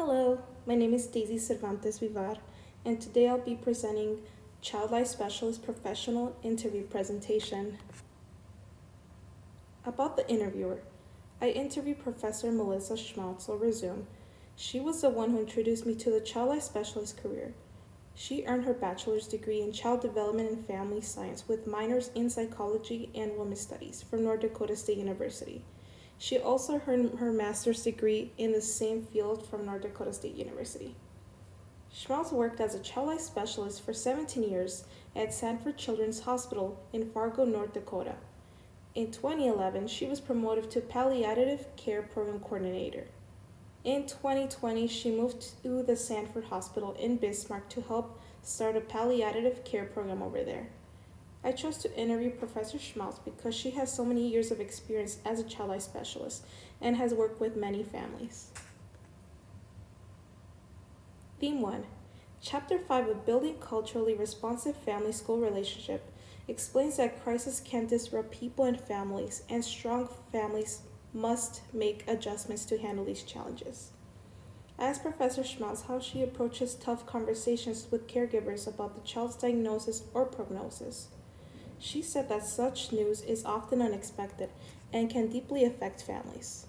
Hello, my name is Daisy Cervantes Vivar, and today I'll be presenting Child Life Specialist Professional Interview Presentation. About the interviewer, I interviewed Professor Melissa Schmaltz over Zoom. She was the one who introduced me to the Child Life Specialist career. She earned her bachelor's degree in Child Development and Family Science with minors in Psychology and Women's Studies from North Dakota State University. She also earned her master's degree in the same field from North Dakota State University. Schmaltz worked as a child life specialist for 17 years at Sanford Children's Hospital in Fargo, North Dakota. In 2011, she was promoted to Palliative Care Program Coordinator. In 2020, she moved to the Sanford Hospital in Bismarck to help start a palliative care program over there. I chose to interview Professor Schmaltz because she has so many years of experience as a child life specialist and has worked with many families. Theme 1. Chapter 5 of Building Culturally Responsive Family-School Relationship explains that crisis can disrupt people and families, and strong families must make adjustments to handle these challenges. I asked Professor Schmaltz how she approaches tough conversations with caregivers about the child's diagnosis or prognosis. She said that such news is often unexpected and can deeply affect families.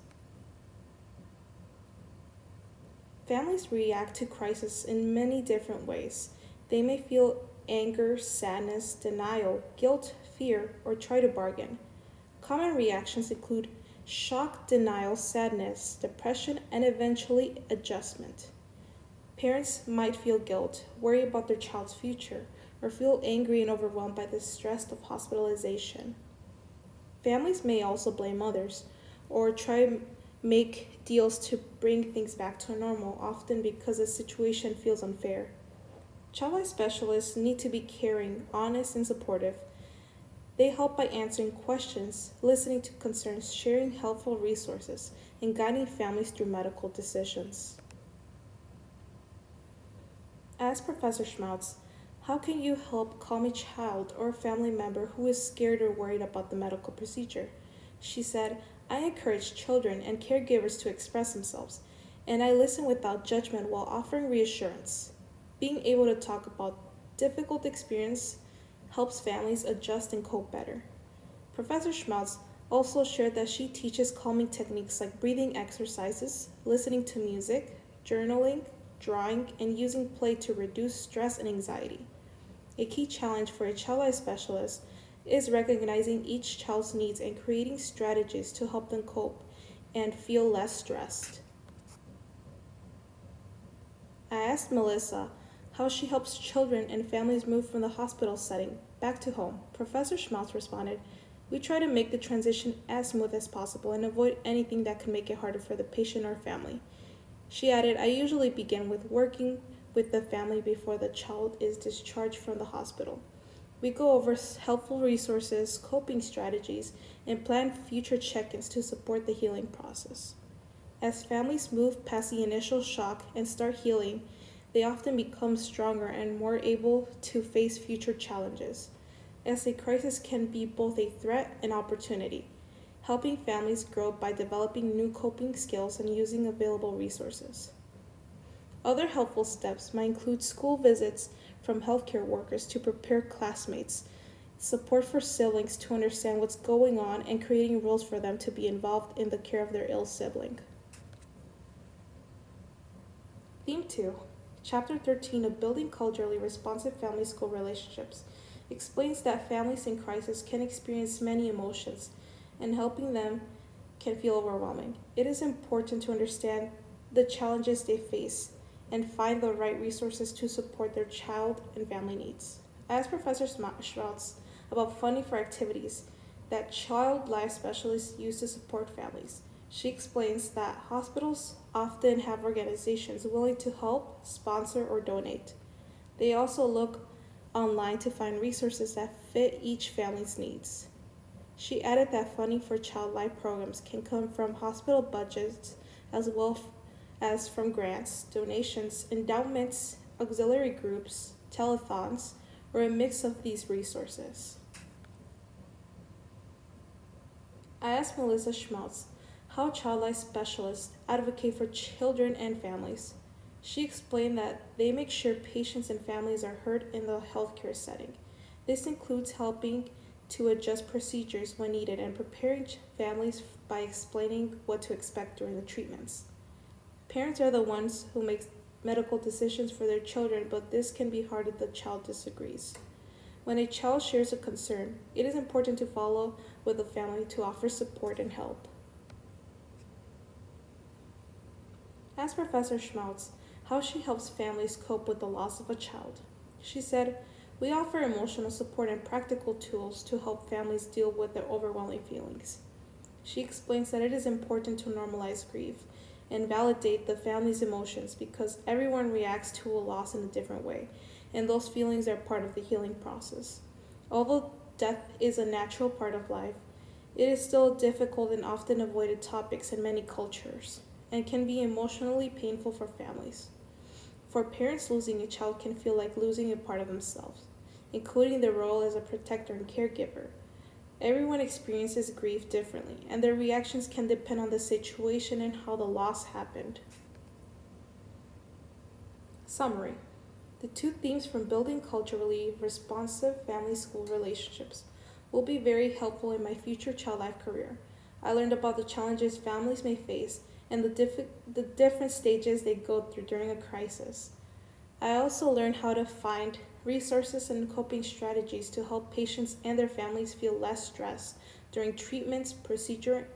Families react to crisis in many different ways. They may feel anger, sadness, denial, guilt, fear, or try to bargain. Common reactions include shock, denial, sadness, depression, and eventually adjustment. Parents might feel guilt, worry about their child's future, or feel angry and overwhelmed by the stress of hospitalization. Families may also blame others or try to make deals to bring things back to normal, often because the situation feels unfair. Child life specialists need to be caring, honest, and supportive. They help by answering questions, listening to concerns, sharing helpful resources, and guiding families through medical decisions. As Professor Schmaltz, how can you help calm a child or a family member who is scared or worried about the medical procedure? She said, I encourage children and caregivers to express themselves, and I listen without judgment while offering reassurance. Being able to talk about difficult experience helps families adjust and cope better. Professor Schmaltz also shared that she teaches calming techniques like breathing exercises, listening to music, journaling, drawing, and using play to reduce stress and anxiety. A key challenge for a child life specialist is recognizing each child's needs and creating strategies to help them cope and feel less stressed. I asked Melissa how she helps children and families move from the hospital setting back to home. Professor Schmaltz responded, we try to make the transition as smooth as possible and avoid anything that could make it harder for the patient or family. She added, I usually begin with working with the family before the child is discharged from the hospital. We go over helpful resources, coping strategies, and plan future check-ins to support the healing process. As families move past the initial shock and start healing, they often become stronger and more able to face future challenges, as a crisis can be both a threat and opportunity, helping families grow by developing new coping skills and using available resources. Other helpful steps might include school visits from healthcare workers to prepare classmates, support for siblings to understand what's going on, and creating rules for them to be involved in the care of their ill sibling. Theme 2, Chapter 13 of Building Culturally Responsive Family-School Relationships explains that families in crisis can experience many emotions, and helping them can feel overwhelming. It is important to understand the challenges they face and find the right resources to support their child and family needs. I asked Professor Schmaltz about funding for activities that child life specialists use to support families. She explains that hospitals often have organizations willing to help, sponsor, or donate. They also look online to find resources that fit each family's needs. She added that funding for child life programs can come from hospital budgets as well as from grants, donations, endowments, auxiliary groups, telethons, or a mix of these resources. I asked Melissa Schmaltz how child life specialists advocate for children and families. She explained that they make sure patients and families are heard in the healthcare setting. This includes helping to adjust procedures when needed and preparing families by explaining what to expect during the treatments. Parents are the ones who make medical decisions for their children, but this can be hard if the child disagrees. When a child shares a concern, it is important to follow with the family to offer support and help. Asked Professor Schmaltz how she helps families cope with the loss of a child. She said, "We offer emotional support and practical tools to help families deal with their overwhelming feelings." She explains that it is important to normalize grief and validate the family's emotions because everyone reacts to a loss in a different way, and those feelings are part of the healing process. Although death is a natural part of life, it is still a difficult and often avoided topic in many cultures and can be emotionally painful for families. For parents, losing a child can feel like losing a part of themselves, including their role as a protector and caregiver. Everyone experiences grief differently, and their reactions can depend on the situation and how the loss happened. Summary: the two themes from building culturally responsive family school relationships will be very helpful in my future child life career. I learned about the challenges families may face and the different stages they go through during a crisis. I also learned how to find resources and coping strategies to help patients and their families feel less stress during treatments, procedure,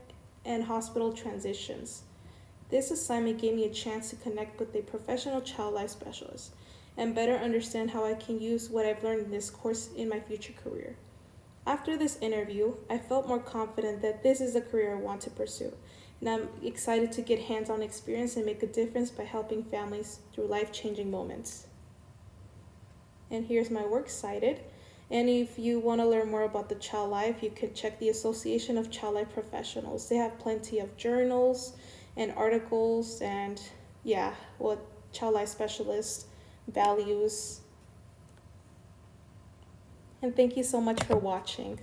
and hospital transitions. This assignment gave me a chance to connect with a professional child life specialist and better understand how I can use what I've learned in this course in my future career. After this interview, I felt more confident that this is a career I want to pursue, and I'm excited to get hands-on experience and make a difference by helping families through life-changing moments. And here's my works cited. And if you want to learn more about the Child Life, you can check the Association of Child Life Professionals. They have plenty of journals and articles and what child life specialists values. And thank you so much for watching.